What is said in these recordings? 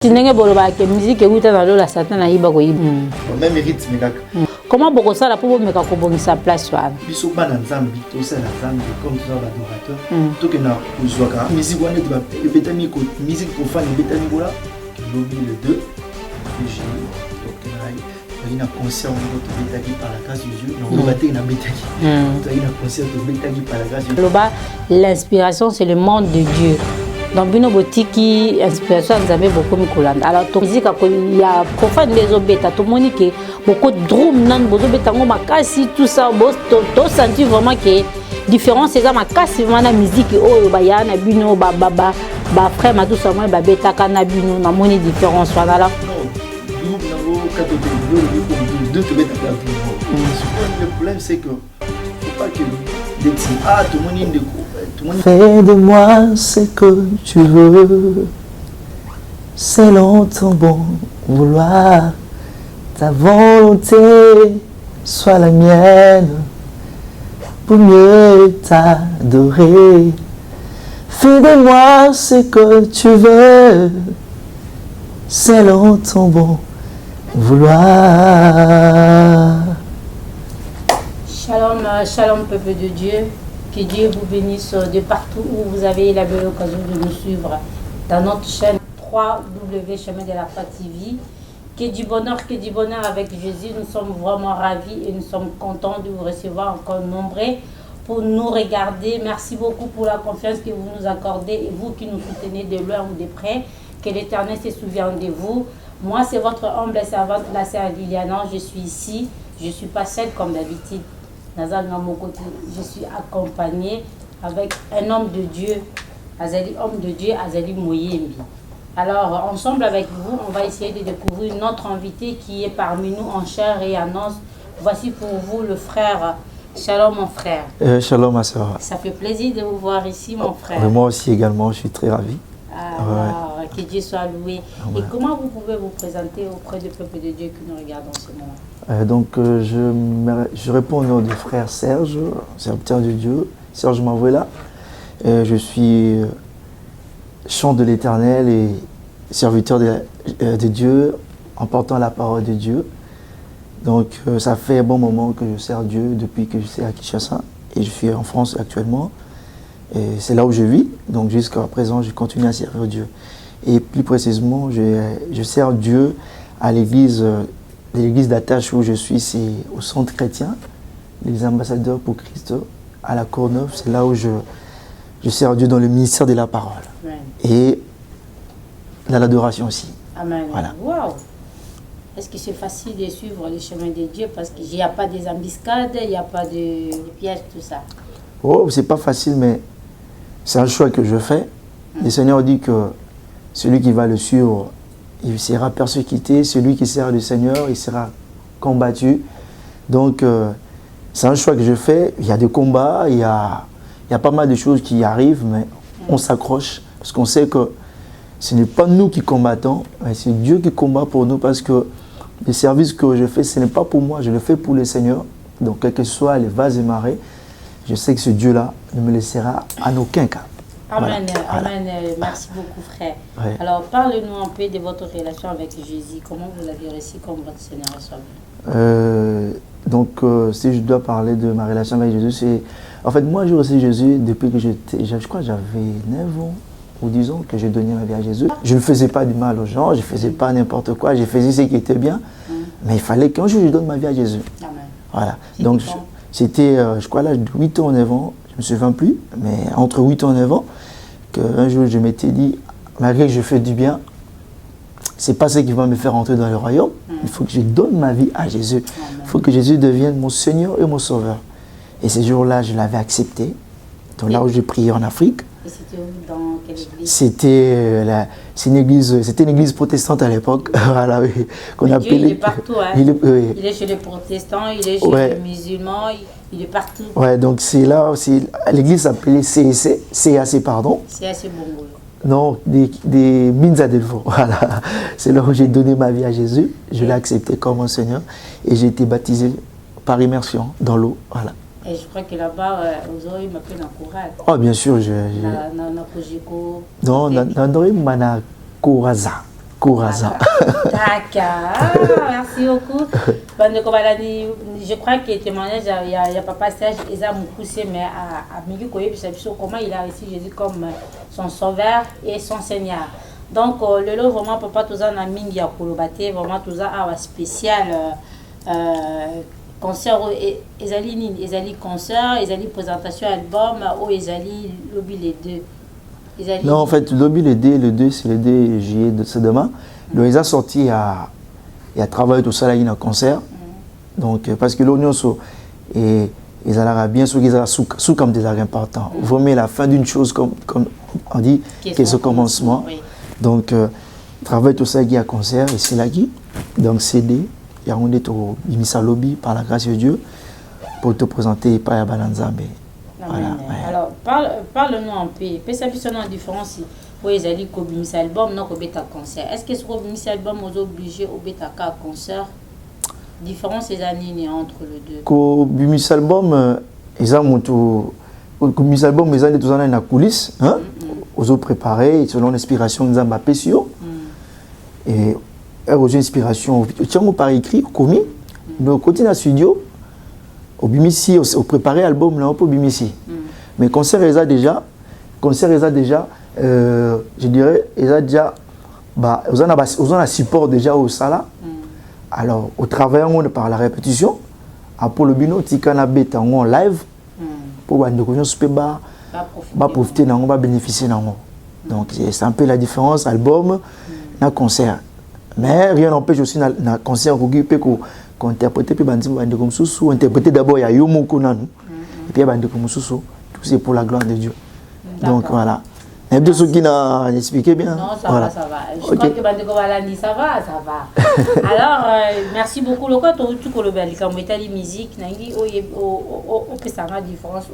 Tinenge boloba ke musique ekuta na lola satan na yiba ko yiba. Même rythme kaka. Comment boko sala po meka ko bongisa place wana? Biso bana nzambi to sala nzambi comme ça ba adorateur. To ke na uzwaka musique wana to ba betami ko musique profane betami bola lobby le 2 j'ai donc na ina concert on to betaki par la grâce de Dieu. On va na betaki. To ina concert to betaki par la grâce de Dieu. Loba l'inspiration c'est le monde de Dieu. Dans Bino Botiki, inspiration, nous avons beaucoup de Mikolanda. Alors, la musique, il y a profane des obétas, tout le monde qui beaucoup de drum, nan, beaucoup de makasi, tout ça, tu sens vraiment que différence, c'est ça, makasi, vraiment la musique, oh, bah, ya, na Bino, bah, frère, ma tout ça, moi, bah, beta, na Bino, na moni différence, voilà. Non, groupe, le problème, c'est que, faut pas que ah, tout le monde est fais de moi ce que tu veux, selon ton bon vouloir, ta volonté soit la mienne, pour mieux t'adorer. Fais de moi ce que tu veux, selon ton bon vouloir. Shalom, shalom peuple de Dieu. Que Dieu vous bénisse de partout où vous avez la belle occasion de nous suivre dans notre chaîne 3W Chemin de la Foi TV. Que du bonheur avec Jésus. Nous sommes vraiment ravis et nous sommes contents de vous recevoir encore nombreux pour nous regarder. Merci beaucoup pour la confiance que vous nous accordez et vous qui nous soutenez de loin ou de près. Que l'Éternel se souvienne de vous. Moi, c'est votre humble servante, la sœur Liliana. Je suis ici. Je ne suis pas seule comme d'habitude. Je suis accompagnée avec un homme de Dieu, Azali Moyembi. Alors, ensemble avec vous, on va essayer de découvrir notre invité qui est parmi nous en chair et en os. Voici pour vous le frère. Shalom mon frère. Shalom ma soeur. Ça fait plaisir de vous voir ici mon frère. Moi aussi également, je suis très ravi. Alors, que Dieu soit loué. Et comment vous pouvez vous présenter auprès du peuple de Dieu qui nous regarde en ce moment? Je réponds au nom du frère Serge, serviteur de Dieu. Serge Mavouela. Je suis chant de l'Éternel et serviteur de Dieu en portant la parole de Dieu. Donc ça fait un bon moment que je sers Dieu depuis que je suis à Kinshasa et je suis en France actuellement. Et c'est là où je vis. Donc jusqu'à présent, je continue à servir Dieu. Et plus précisément, je sers Dieu à l'église d'attache où je suis, c'est au centre chrétien, les ambassadeurs pour Christ, à la Courneuve. C'est là où je sers Dieu dans le ministère de la parole. Ouais. Et dans l'adoration aussi. Amen. Voilà. Wow. Est-ce que c'est facile de suivre le chemin de Dieu parce qu'il n'y a pas des embuscades, il n'y a pas de pièges, tout ça? Oh, c'est pas facile, mais c'est un choix que je fais. Le Seigneur dit que celui qui va le suivre, il sera persécuté. Celui qui sert le Seigneur, il sera combattu. Donc, c'est un choix que je fais. Il y a des combats, il y a pas mal de choses qui arrivent, mais on s'accroche parce qu'on sait que ce n'est pas nous qui combattons, mais c'est Dieu qui combat pour nous parce que le service que je fais, ce n'est pas pour moi, je le fais pour le Seigneur. Donc, quel que soit les vases et marées, je sais que ce Dieu-là ne me laissera en aucun cas. Amen, voilà. Amen. Merci beaucoup, frère. Ouais. Alors, parlez-nous un peu de votre relation avec Jésus. Comment vous l'avez reçu comme votre Seigneur et Sauveur? Si je dois parler de ma relation avec Jésus, c'est... En fait, moi, j'ai reçu Jésus depuis que je crois que j'avais 9 ans ou 10 ans que j'ai donné ma vie à Jésus. Je ne faisais pas du mal aux gens, je ne faisais pas n'importe quoi, je faisais ce qui était bien. Mais il fallait qu'un jour, je donne ma vie à Jésus. Amen. Voilà. Donc, c'était, je crois, à l'âge de 8 ans ou 9 ans, je ne me souviens plus, mais entre 8 ans et 9 ans, qu'un jour, je m'étais dit, malgré que je fais du bien, ce n'est pas ce qui va me faire entrer dans le royaume. Il faut que je donne ma vie à Jésus. Il faut que Jésus devienne mon Seigneur et mon Sauveur. Et ce jour-là, je l'avais accepté. Donc là où j'ai prié en Afrique. Et c'était où, dans quelle église? C'était une église protestante à l'époque. Voilà, oui, qu'on appelait. Il est partout. Hein? Il est chez les protestants, il est chez les musulmans, il est partout. Ouais, donc c'est là aussi. L'église s'appelait CAC, pardon. CAC Bongo. Non, des Minza Delvaux. Voilà. C'est là où j'ai donné ma vie à Jésus. Je l'ai accepté comme mon Seigneur. Et j'ai été baptisé par immersion dans l'eau. Voilà. Et je crois que là-bas, vous aurez m'appelé dans le choral. Oh, bien sûr. Non, Nandori Mana Koraza. Kouraza. D'accord, merci beaucoup. Je crois que témoignage, il y a papa Serge, ils ont poussé, mais à Miguel Koye, comment il a reçu Jésus comme son sauveur et son Seigneur. Donc, le lot, vraiment, papa, tout ça, Mingi a Kolobate, vraiment, tout ça, a spécial concert, ezali concert, ezali présentation album, ou ezali lobby les deux. Non, en fait, lobby le 2, c'est le 2 juillet de ce demain. Donc, ils ont sorti il a travaillé tout ça là, il y a un concert. Donc, parce que l'Union, ils ont bien sûr qu'ils ont sous comme des arts importants. Vaut mieux la fin d'une chose, comme on dit, que ce commencement. Oui. Donc, travaille tout ça, il y a un concert, et c'est là qui. Donc, CD, il y a un imisa lobby par la grâce de Dieu pour te présenter par Yabalanzambe. Voilà, ouais. Alors, parle-nous un peu. Peut-être que une différence pour les alliés qui ont album, non, qui ont concert. Est-ce que sur un album, vous êtes obligé de faire un concert? Différence des années entre les deux. Quand album, ils ont un album, ils ont tous dans la coulisse, hein? Ils ont préparé selon l'inspiration de Zamba Pessio. Et ils inspiration, ils par écrit, commis. Donc, quand on est studio, au Bimisi, au préparé album là, au Bimisi. Mais concert ils a déjà, je dirais, ils a déjà, ils ont un support déjà au sala. Alors, au travail par la répétition, après le bino, tika beta en live, pour que nous profiter, on va bénéficier. Donc, c'est un peu la différence album, na concert. Mais rien n'empêche aussi dans le concert qu'on interprète ou interpréter d'abord il y Yomo Konanu et puis tout c'est pour la gloire de Dieu. Donc voilà. Et bien ceux qui n'ont expliqué bien. Non, ça va, ça va. Je crois que Bandeko Valani, ça va. Alors, merci beaucoup. Le cas où tu connais bien, quand on est musique, on peut savoir la différence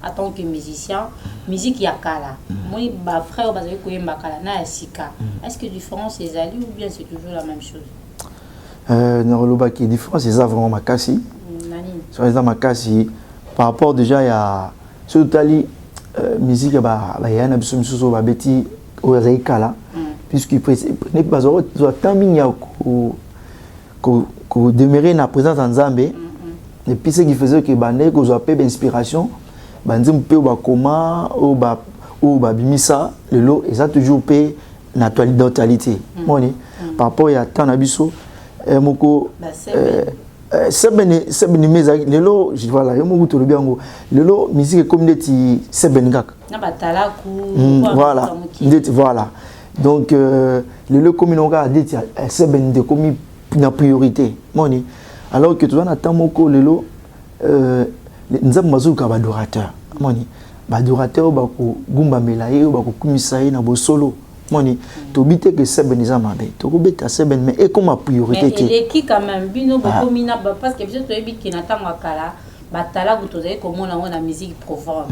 en tant que musicien. Musique il y a kala. Moi, ma frère, parce que je kala na sika. Est-ce que la différence est allée ou bien c'est toujours la même chose? Non, le bac est différent, c'est ça vraiment ma casse. Sur les ma casse, par rapport déjà à ce tali musique, il y a un absurde sur le bêtis au Zaïkala, puisqu'il n'est pas au timing qu'on demeurait la présence en Zambie. Et puis ce qui faisait que Bandé, qu'on a peu d'inspiration, Bandé peut ou comment ou bimisa, le lot, et ça toujours paye l'actualité. Par rapport à tant d'abisso. Moko sebeni meza lelo voilà yo muguto le biango lelo musique comme ndeti sebeni gak na batala ku voilà ndeti voilà donc lelo comme nonga ndeti sebeni de comme na priorité moni alors que tu as attend moko lelo nzambe mazuka ba adorateur moni ba adorateur ba ko gumba melaye ba ko kumisa na bo solo Moni, tu bites que c'est ben izamabe, tu beta c'est ben mais et comme ma priorité qui. Mais qui quand même bino beaucoup mina parce que peut-être tu bit qui n'attend wakala, batala vous tu comme on a musique profonde.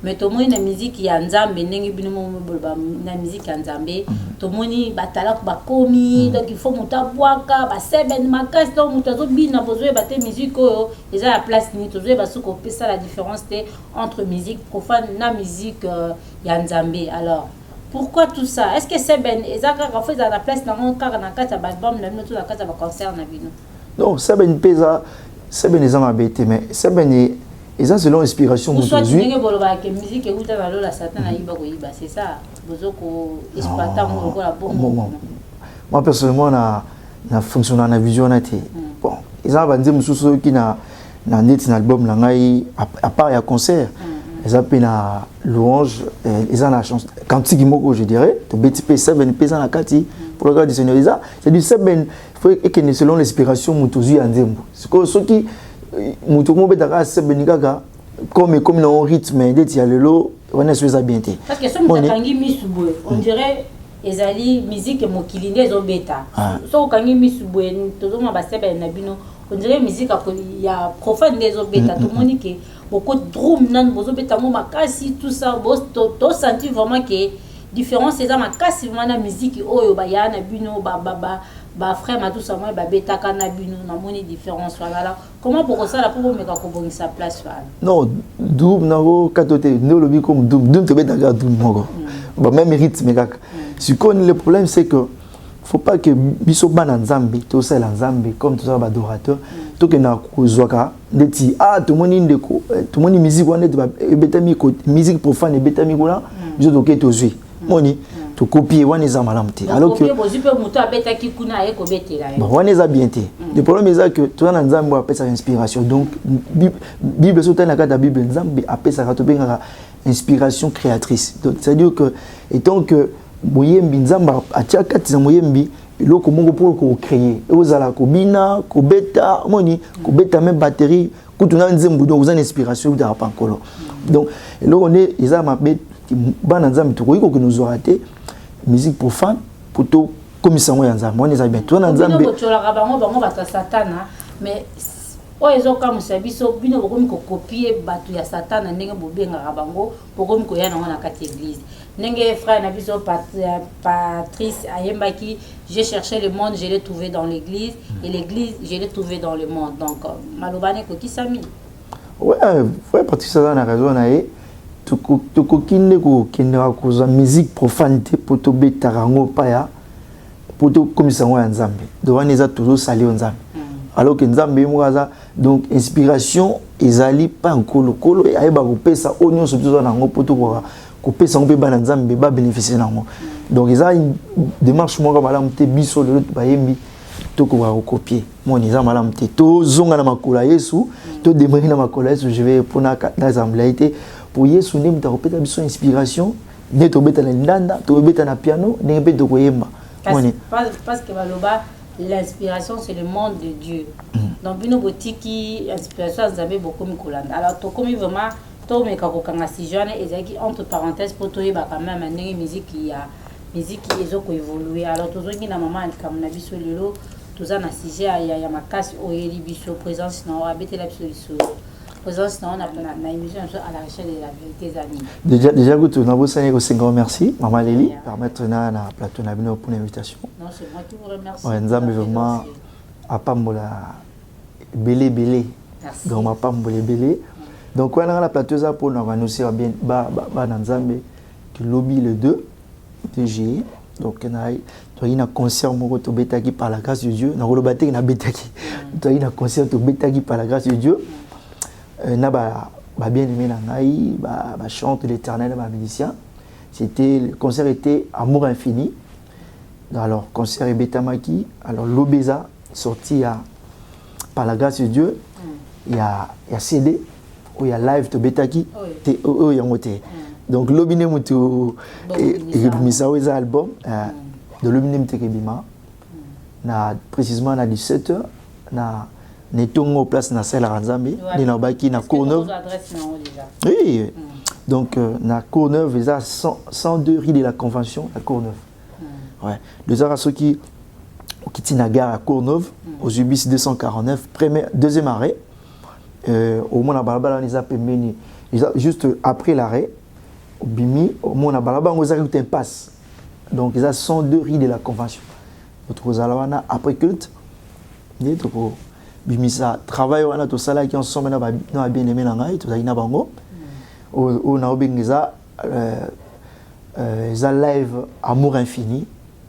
Mais tout le monde la musique y a nzambe nengi bino na musique nzambe, tout le monde batala ba komi donc il faut muta boaka ba c'est ben makas donc muta zo bina besoin bater musique ils a la place ni tu zo ba soko ça la différence entre musique profane na musique ya nzambe alors. Pourquoi tout ça? Est-ce que c'est ben ezaka ka fait la place dans mon car na kata ba album na tout la kata ba concert na bino? Non, c'est ben pesa, c'est ben les amabete mais c'est ben et ça selon l'inspiration que musique écoute va la satan na iba ko iba, c'est ça. Bozoko exploitant ko la bombe. Moi personnellement na fonctionner na vision na té. Bon, ils ont bandé mususu qui na net na album na ngai à part ya concert. Ils ont la louange, ils ont la chance. Quand tu dis je dirais, tu BTP 7 pesa na kati pour le gars du Seigneur. C'est du 7 faut que selon l'inspiration mutuzu andembo. C'est que ceux qui mutumo betaka 7 gaga comme dans un rythme d'être ya lelo, on est sur bien té. Parce que ce mutangi misubwe, on dirait ezali musique mokili ndezo beta. So kangi misubwe tozoma ba 7 na bino, on dirait musique ya profane ndezo beta tout le monde qui beaucoup de drum nan bozo betango makasi tout ça boss to senti vraiment que différence c'est ça makasi vraiment la musique oyo ba ya na bino ba frère ma tout ça moi ba betaka na bino na moni différence voilà comment pour ça la pour meka ko bongi sa place voilà non drum na go katote no lobi comme drum te betaka drum moko ba même rythme kaka Le problème, c'est que faut pas que biso bana nzambe to sala nzambe comme tout ça adorateur to que na kozwaka ndeti tout moni ndeko tout moni musique wana de betami ko musique profane betami ko la biso to ke to zui moni to copier wana za malamte alors que moto abetaki kuna e ko betela bon wana za bien te le problème c'est que to na nzambe apesa sa inspiration donc bible sota na kata bible nzambe apesa ka to benga inspiration créatrice donc c'est à dire que étant que moyembi nzamba atia kati za moyembi eloko moko pour ko créer ozala ko bina ko beta moni ko beta même batterie kutuna nzembu donc une inspiration de la pankolo donc eloko ne eza mabe bana nzambe to ko ko nous aura été musique profane pour to komisango ya nzambe on eza bien to na nzambe to la bango bata satana mais oyezo comme service bino bokomi ko copier batu ya satana ndenge bobenga bango bokomi ko yana na kati église ndenge frère na biso Patrice ayembaki j'ai cherché le monde je l'ai trouvé dans l'église et l'église je l'ai trouvé dans le monde donc malobane ko kisami ouais Patrice ça na raison na e to kokinde ko kendra ko za musique profane te poto betarango pa ya poto komisango ya nzambe do wana za toujours sali nzambe alors que nzambe mokaza donc inspiration ezali pas nkolo kolo et ayeba ko pesa onyo so toujours na ngo poto ko pesa ngo pe bana nzambe ba bénéficier nango donc eza une démarche moko malamu te biso le ba yembi to ko ba copier mon eza malamu te to zonga na makola Yesu to démarrer na makola Yesu je vais pour na assemblée pour Yesu ndem ta kopeta biso inspiration ne to beta na ndanda to beta na piano ne pe to ko yemba parce que baloba l'inspiration c'est le monde de Dieu donc bino botiki inspiration nzambe beaucoup mikolanda alors to comme vraiment to meka ko kanga si jeune ezaki entre parenthèses pour toyeba quand même ndenge musique ya musique ezoko évoluer alors tozongi na maman comme na biso lelo toza na sujet ya makasi oyeli biso présence na abetela biso présence na émission à la recherche de la vérité amis déjà que tu na bosani ko sengo merci maman Leli permettre na plateau na bino pour l'invitation non c'est moi qui vous remercie ouais nzambe vraiment apambola belé donc apambola belé donc on a la plateau ça pour nous annoncer bien ba nzambe qui lobby le 2 TG donc on a un concert moko to betaki par la grâce de Dieu na rolobate na betaki to a un concert to betaki par la grâce de Dieu na ba bien aimé na ngai ba chante l'Éternel ba musicien c'était le concert était Amour infini alors concert et betamaki alors l'obéza sorti par la grâce de Dieu il y a CD où il y a live to betaki il y a moté donc l'obine mutu et misawe za album de l'obine mutu kebima na précisément na 17h na netongo place na salle Ranzambe ni na baki na Courneuve oui donc na Courneuve ils a 102 rue de la Convention à Courneuve ouais deux heures à ceux qui na gare à Courneuve au Ubis 249 deuxième arrêt au moins balabala les a pemeni juste après l'arrêt au bimi au moins balabala on a un passe donc ils a 102 rue de la Convention notre zalawana après culte ni to bimisa travail wana to sala qui ensemble na bien aimé na ngai to zaina bango o na obengeza za live Amour infini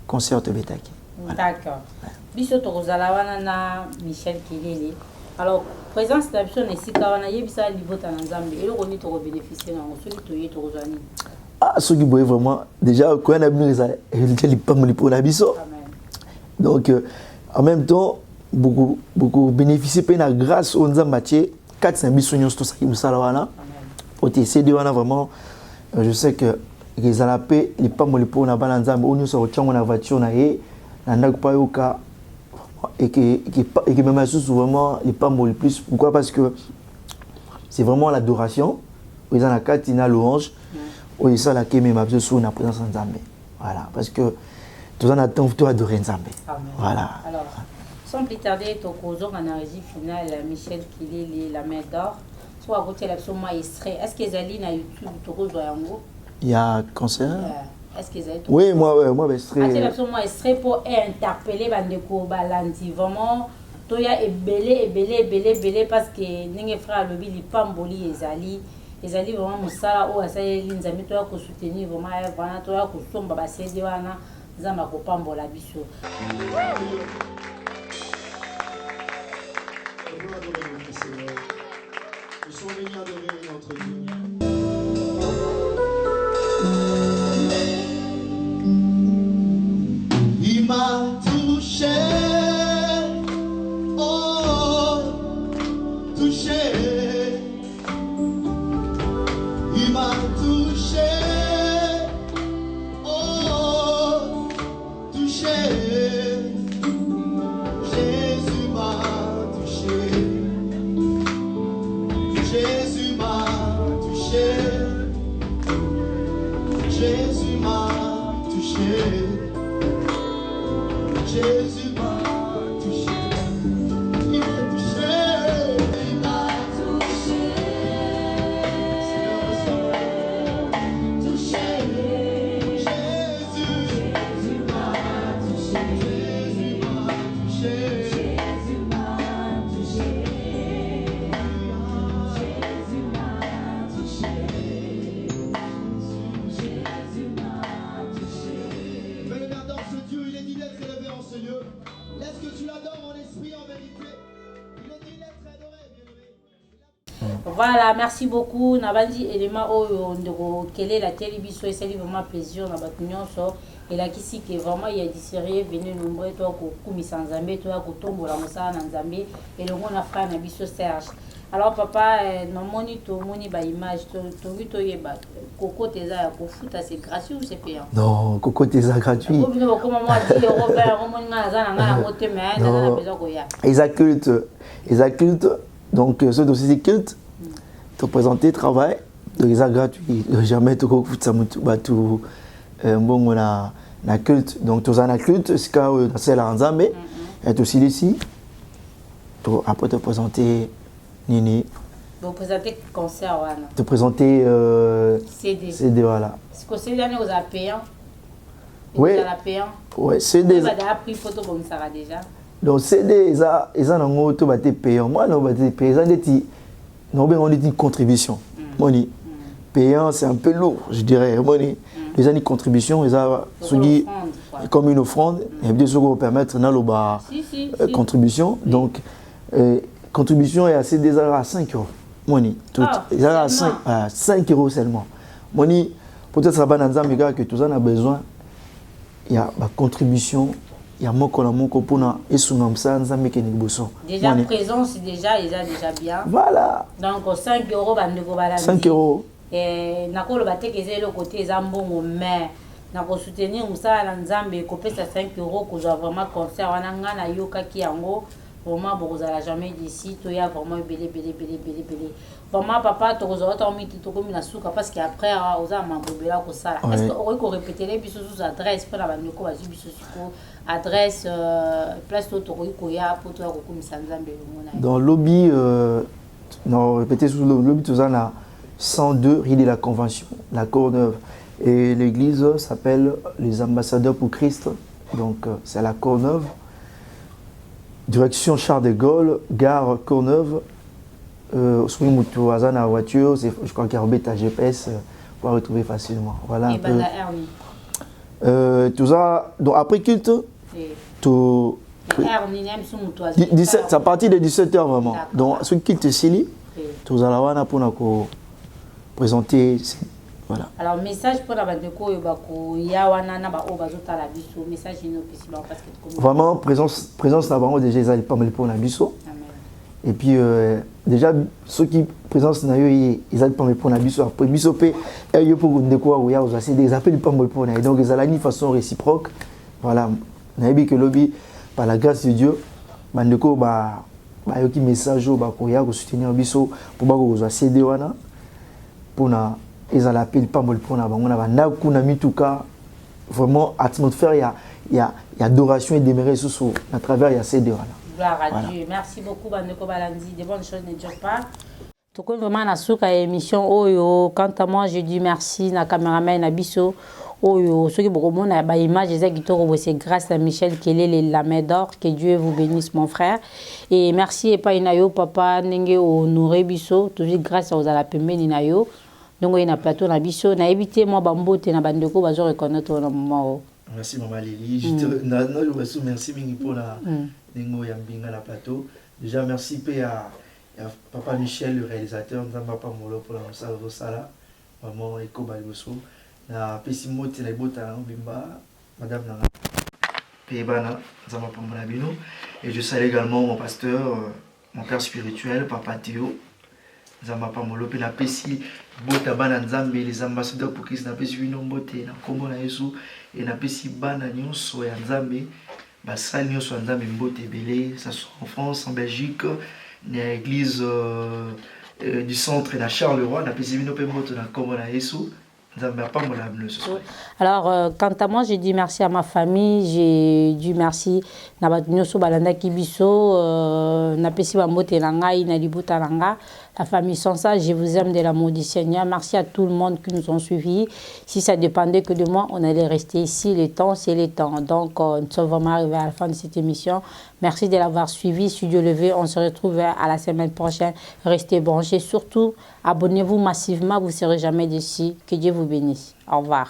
concert de betaki d'accord biso to zalawana na Michel Kilele alors présence de la personne ici quand on a yebisa libota na nzambe et on est to bénéficier na celui to yeto rozani ce qui boye vraiment déjà quand on a bien ça il pas mon pour la biso donc en même temps beaucoup bénéficier par la grâce au nzambache 400 bisonyos tout ça qui me salawana pour essayer de vraiment je sais que les alapé les pas mon pour na bana nzambe on se retient na voiture na e na ndako pa yoka et que même souvent les pas le plus pourquoi parce que c'est vraiment l'adoration où ils en a quatre ina louange où ils sont là qui même absous sur la présence nzambe voilà parce que tout en attend toi adorer nzambe voilà alors sans plus tarder to kozo na régie finale Michel Kilele la main d'or soit à côté l'absolument extrait est-ce que Zali na YouTube to kozo yango il y a concert est-ce que Zali oui moi extrait c'est l'absolument extrait pour interpeller bandeko balandi vraiment toya ebelé parce que ninge frère lobi li pamboli ezali ezali vraiment mosala oyo asaleli nzambe toya kosoutenir vraiment eve wana toya kosomba basede wana nzambe akopambola biso. Nous sommes venus adorer notre Dieu. Il m'a touché, oh, touché. Il m'a touché, oh, touché. Jésus m'a touché. Jésus m'a touché. Jésus m'a touché. Jésus m'a touché. Il m'a touché. Il m'a touché. Touché. Jésus m'a touché. Jésus m'a touché. Jésus m'a touché. Jésus m'a touché. Jésus m'a touché. Fais-le adore ce Dieu, il est dit d'être élevé en ce lieu. Laisse que tu l'adores en esprit, en vérité. Il est dit d'être adoré, bien-aimé. Voilà, merci beaucoup. Nabandi élément oyo ndeko kele la télévision et c'est vraiment plaisir na batu nyonso et la kisi que vraiment il y a du sérieux venez nombreux toi ko kumisa nzambe toi ko tombola mosala na nzambe et le on a frère na biso Serge. Alors papa nomoni to moni ba image to vito yeba koko teza ya ko futa c'est gratuit ou c'est payant? Non, coco teza gratuit. Ko bino ko mama di Robert moni na za na mote mais na besoin ko ya. Ils accultent donc ce dossier culte te présenter travail donc ils gratuit jamais te ko futa mutu batu mbongo na culte donc tous en culte c'est quand c'est la nzambe et aussi ici après te présenter Nini. Vous présentez concert wana. Te présenter CD voilà. Est-ce que CD vous a payant? Oui. Vous a payant? Ouais, CD. Vous avez pris photo comme ça déjà. Donc CD ils ont un auto baté payant. Moi non baté payant on dit contribution. Moni. Payant c'est un peu lourd, je dirais. Moni. Les années contribution ils ont comme une offrande et bien sûr vous permettre na loba contribution donc contribution est assez des à 5 euros. Moni, tout. Ils à 5 euros seulement. Moni, peut-être ça va dans un que tout ça a besoin. Il y a ma contribution, il y a mon colamoco pour nous et son nom ça nous a mis quelque chose. Déjà présent, c'est déjà bien. Voilà. Donc 5 euros va nous valer. 5 euros. Et nako le baté que c'est le côté zambongo mais nako soutenir ça na nzambe ko pesa 5 euros ko vraiment concert wana ngana yoka ki yango. Vraiment, vous n'allez jamais d'ici, il y a vraiment belé. Vraiment, papa, tu as mis tout comme une souka parce qu'après, on a un là comme ça. Est-ce qu'on peut répéter les bisous sous adresse pour la bande de bisous adresse, place de Toroïkoya pour toi, comme ça, dans le lobby, non, répétez sous le lobby, tout ça, on a 102 rue de la Convention, la Courneuve. Et l'église s'appelle les Ambassadeurs pour Christ. Donc, c'est à la Courneuve. Direction Charles de Gaulle, gare Courneuve. Sur une voiture, je crois qu'il y a un ta GPS pour retrouver facilement. Voilà un peu. Tout ça, donc après culte, tout. C'est à partir de 17h vraiment. Donc, ce culte Sili, tout ça là pour présenter. Voilà. Alors, message pour la bande de Yawana, message vraiment, présence là-bas, déjà, ils n'allaient pas mal pour la biso. Et puis, déjà, ceux qui présentent, ils n'allaient pas mal pour la biso. Après, biso, ils ont pour des appels pas mal pour la donc, ils allaient de façon réciproque. Voilà. On a vu que lobby, par la grâce de Dieu, bandeko, il y a un message pour soutenir biso, pour que CD pour ils ont appelé pas mal pour vraiment atmosphère il y a adoration et démérer sous à travers il y a ces deux gloire à Dieu. Merci beaucoup Bandeko Balandi, de bonnes choses ne durent pas. Tout comme vraiment na souka émission oyo quant à moi je dis merci na caméraman na biso Oyo, ceux qui beaucoup na image c'est grâce à Michel Kelele la main d'or. Que Dieu vous bénisse mon frère. Et merci et pas inayo papa nenge honoré biso toujours grâce à la pembe ninayo. Donc il na plateau na biso na éviter moi bambote na bandeko bazo reconnaître na moment. Merci maman Lily. Je te merci mingi pour la nengo yambinga la plateau. Déjà merci à papa Michel le réalisateur nzamba pa molo pour la sala. Maman Eko Baliboso. Na pesimo te na ibota bimba madame nanga pebana nzamba pa mona bino. Et je salue également mon pasteur, mon père spirituel, Papa Théo. Nzamba pa molo pe na pesi bota bana nzambe les ambassadeurs pour Christ na pesi bino mbote na kombo na Yesu et na pesi bana nyonso ya nzambe basali nyonso ya nzambe mbote belé ça soit en France, en Belgique, na église du centre na Charleroi na pesi bino pe mbote na kombo na Yesu. Alors, quant à moi, je dis merci à ma famille, j'ai dit merci à Balanda Kibiso, na pesi Bambote Langai, na Libuta Langa, la famille sans ça, je vous aime de l'amour du Seigneur. Merci à tout le monde qui nous ont suivis. Si ça dépendait que de moi, on allait rester ici, les temps, c'est les temps. Donc, nous sommes vraiment arrivés à la fin de cette émission. Merci de l'avoir suivi. Si Dieu le veut, on se retrouve à la semaine prochaine. Restez branchés. Surtout, abonnez-vous massivement, vous ne serez jamais déçus. Que Dieu vous bénisse. Au revoir.